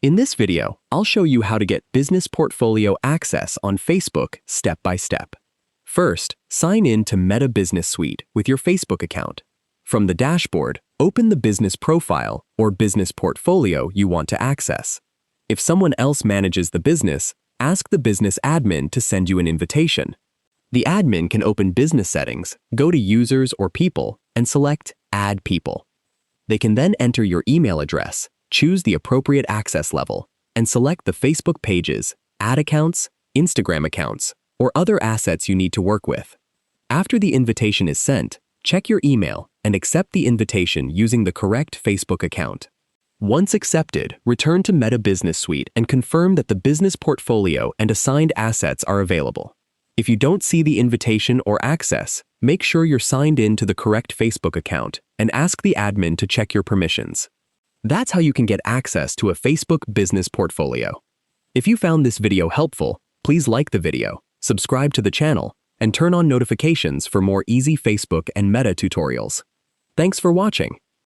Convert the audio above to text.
In this video, I'll show you how to get Business Portfolio access on Facebook step by step. First, sign in to Meta Business Suite with your Facebook account. From the dashboard, open the business profile or business portfolio you want to access. If someone else manages the business, ask the business admin to send you an invitation. The admin can open business settings, go to Users or People, and select Add People. They can then enter your email address, choose the appropriate access level, and select the Facebook pages, ad accounts, Instagram accounts, or other assets you need to work with. After the invitation is sent, check your email and accept the invitation using the correct Facebook account. Once accepted, return to Meta Business Suite and confirm that the business portfolio and assigned assets are available. If you don't see the invitation or access, make sure you're signed in to the correct Facebook account and ask the admin to check your permissions. That's how you can get access to a Facebook business portfolio. If you found this video helpful, please like the video, subscribe to the channel, and turn on notifications for more easy Facebook and Meta tutorials. Thanks for watching.